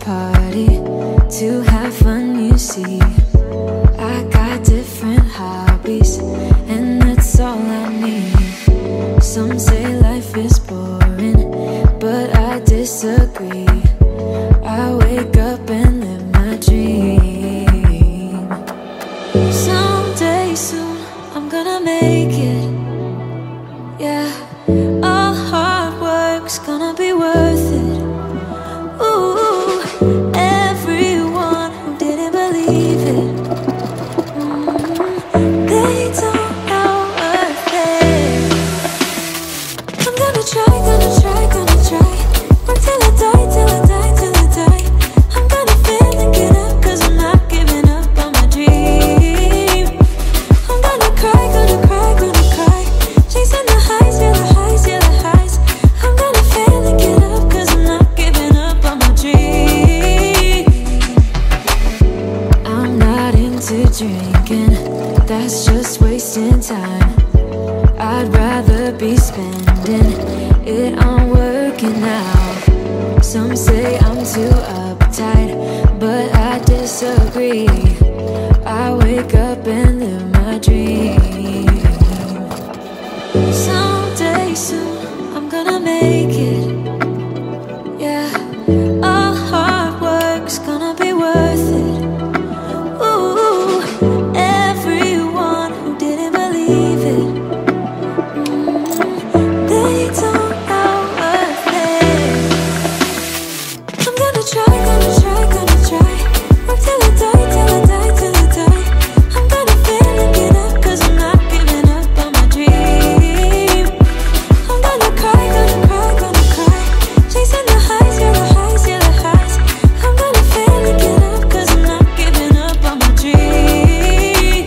party, to have fun, you see. I got different hobbies, and that's all I need. Some say life is boring, but I disagree. I wake up and live my dream. Someday soon, I'm gonna make it. Yeah, all hard work's gonna be worth it. Ooh, everyone who didn't believe it, they don't know worth it. I'm gonna try, gonna try, gonna try. Work till I die, till I die, till I die. I'm gonna fail and get up, 'cause I'm not giving up on my dream. I'm gonna cry, gonna cry, gonna cry. Chasing the highs, yeah, the highs, yeah, the highs. I'm gonna fail and get up, 'cause I'm not giving up on my dream. I'm not into drinking, that's just wasting time. I'd rather be spending it on working out. Some say I'm too uptight, but I disagree. I wake up and live my dream. Someday soon, I'm gonna make it. Yeah, all hard work's gonna be worth it. Ooh, everyone who didn't believe it, they don't know worth it. I'm gonna try, gonna try, gonna try. Work till I die, till I die, till I die. I'm gonna fail and get up, 'cause I'm not giving up on my dream. I'm gonna cry, gonna cry, gonna cry. Chasing the highs, yeah, the highs, yeah, the highs. I'm gonna fail and get up, 'cause I'm not giving up on my dream.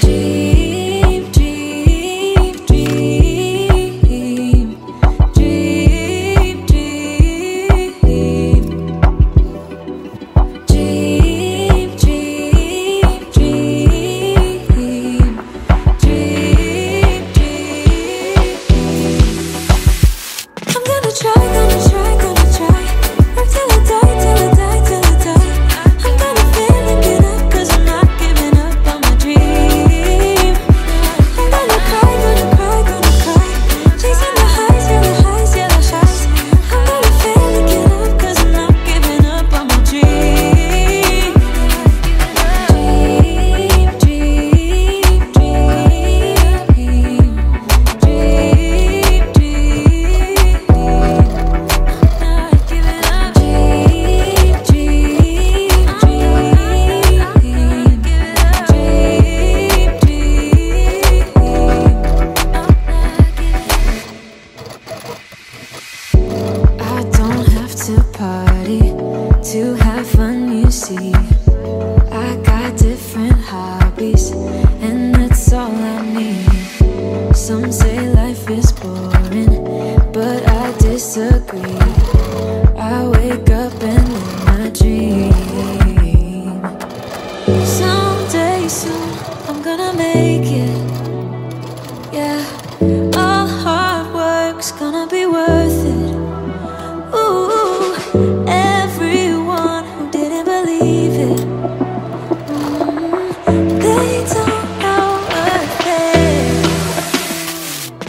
Dream, dream, dream. Dream, dream, dream. Dream, dream, dream. Dream, dream. I'm gonna try, gonna try, gonna try. Work till I die, till I die, till I die. I'm gonna fail and get up, 'cause I'm not giving up on my dream. I'm gonna cry, gonna cry, gonna cry. Chasing the highs, yeah, the highs, yeah, the highs. I'm gonna fail and get up, 'cause I'm not giving up on my dream. Dream, dream, dream. Dream, dream. Not giving up. Dream, dream, dream. Dream, dream. I don't have to party to have fun, you see. I got different hobbies, and that's all I need. Some say life is boring, but I disagree. I wake up and live my dream. Someday soon, I'm gonna make it. Yeah, all hard work's gonna be worth it. Ooh, everyone who didn't believe it, they don't know worth it.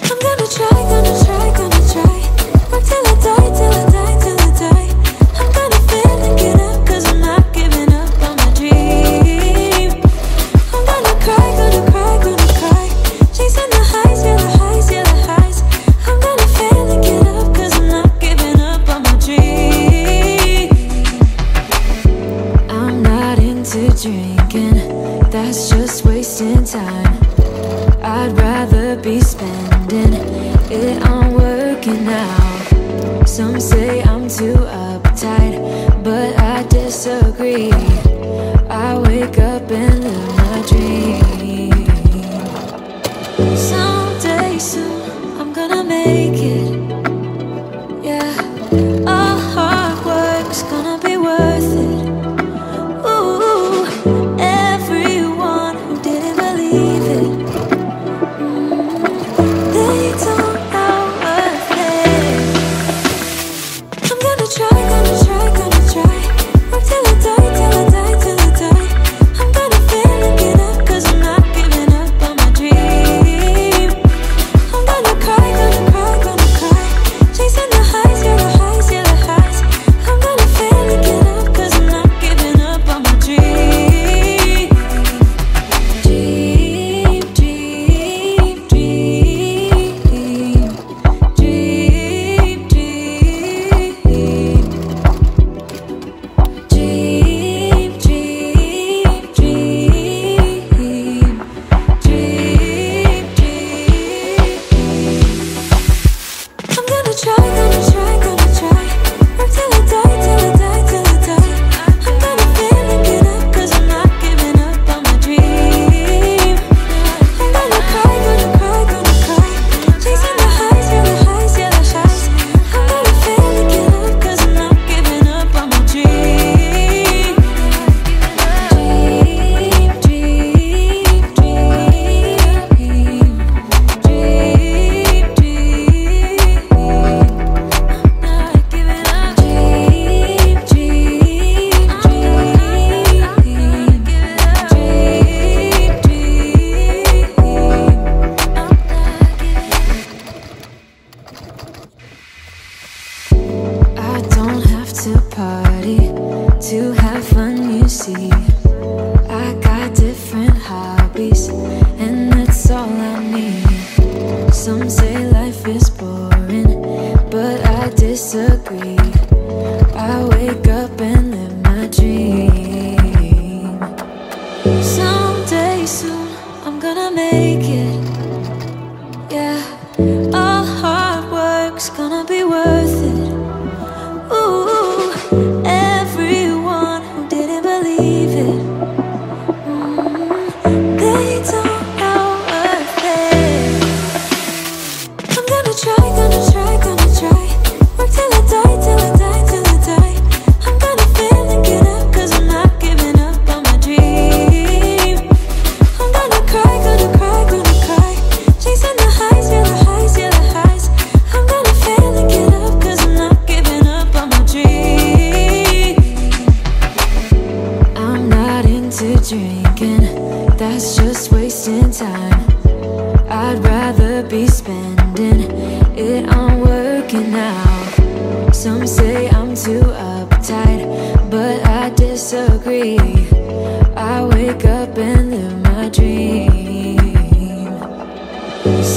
I'm gonna try, gonna try, gonna try. Work till I die, till I die, till I die. I'm gonna fail and get up, 'cause I'm not giving up on my dream. I'm gonna cry, gonna cry, gonna cry. Chasing the highs, yeah, the highs, yeah, the highs. I'm gonna fail and get up, 'cause I'm not giving up on my dream. I'm not into drinking, that's just wasting time. I'd rather be spending it on working out. Some say I'm too uptight, but I disagree. I wake up and live my dream. Someday soon, I'm gonna make it. Yeah, all hard work's gonna be worth it. Ooh, everyone who didn't believe it, they don't know worth it. I'm gonna try, gonna try, gonna try. party to have fun, you see. I got different hobbies, and that's all I need. Some say life is boring, but I disagree. I wake up and live my dream. Someday soon I'm gonna make it. Yeah, all hard work's gonna be worth it. Ooh, everyone who didn't believe it, they don't know worth it. I'm gonna try, gonna try, gonna try. Work till I die, till I die, till I die. I'm gonna fail and get up, 'cause I'm not giving up on my dream. I'm gonna cry, gonna cry, gonna cry. Chasing the highs, yeah, the highs, yeah, the highs. I'm gonna fail and get up, 'cause I'm not giving up on my dream. I'm not into drinking, that's just wasting time. I'd rather be spending it on working out. Some say I'm too uptight, but I disagree. I wake up and live my dream.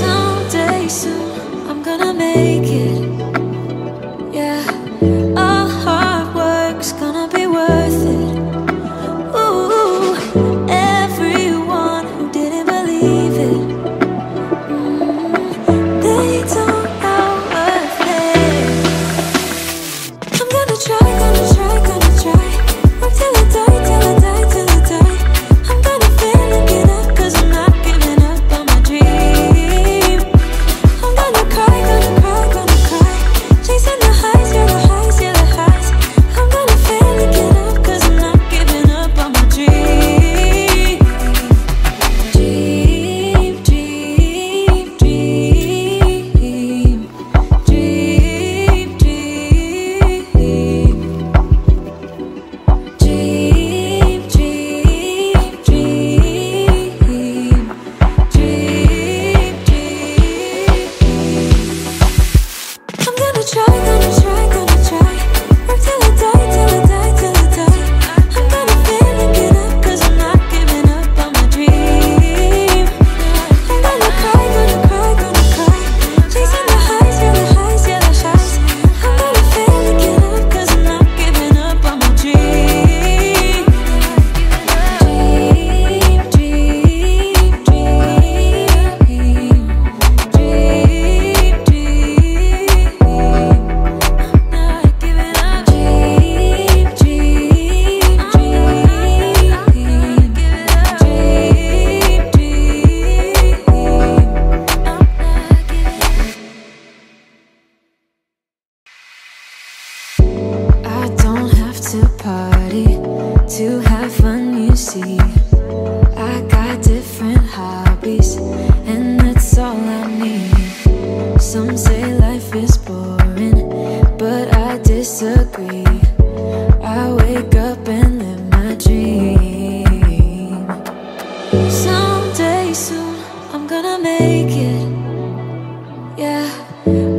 Someday soon I'm gonna make it. Yeah, all hard work's gonna be worth it. Ooh, everyone who didn't believe it, they don't know worth it. I'm gonna try, gonna try, gonna try. Work till I die, till I die, till I die. I'm gonna fail and get up, 'cause I'm not giving up on my dream. I'm gonna cry, gonna cry, gonna cry. Chasing the highs, yeah, the highs, yeah, the highs. I'm gonna fail and get up, 'cause I'm not giving up on my dream. Dream, dream, dream. Dream, dream, dream. Dream, dream, dream. Dream, dream. I'm gonna try, gonna try, gonna try. Work till I die, till I die, till I die. I'm gonna fail and get up, 'cause I'm not giving up on my dream. I'm gonna cry, gonna cry, gonna cry. Chasing the highs, yeah, the highs, yeah, the highs. I'm gonna fail and get up, 'cause I'm not giving up on my dream. Dream, dream, dream. Dream, dream. I'm not giving up. Dream, dream, dream. Dream, dream. I don't have to party to have fun, you see. I got different hobbies, and that's all I need. Some say life is boring, but I disagree. I wake up and live my dream. Someday soon I'm gonna make it. Yeah,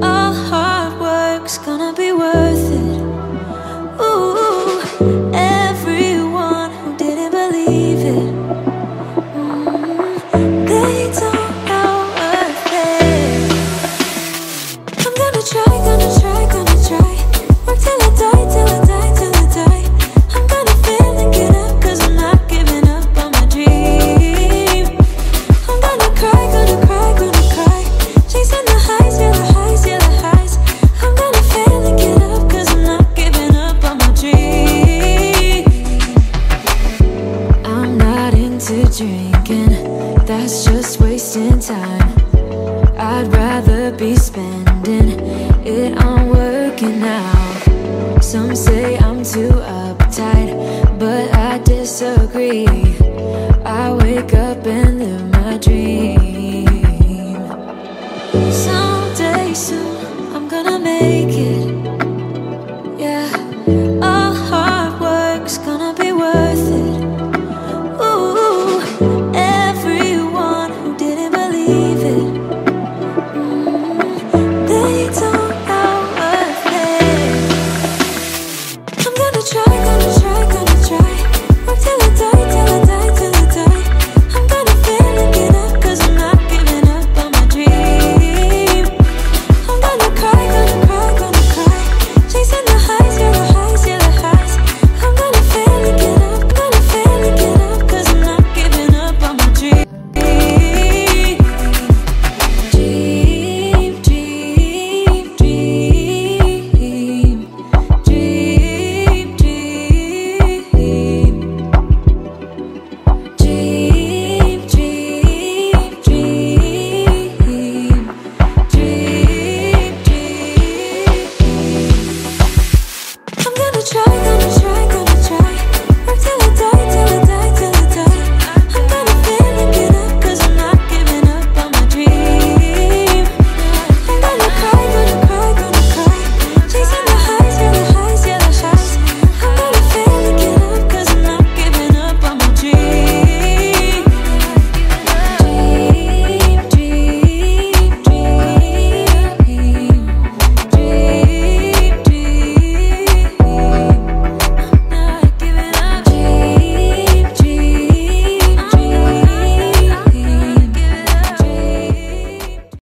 all hard work's gonna be worth it. Ooh, everyone who didn't believe it, they don't know worth it. I'm gonna try, gonna try, gonna try. Work till I die, till I die, till I die. I'm gonna fail and get up, 'cause I'm not giving up on my dream. I'm gonna cry, gonna cry, gonna cry. Chasing the highs, yeah, the highs, yeah, the highs. I'm gonna fail and get up, 'cause I'm not giving up on my dream. I'm not into drinking, that's just wasting time. I'd rather be spending it on working out. Some say I'm too uptight, but I disagree. I wake up and live my dream. Someday soon I'm gonna make it.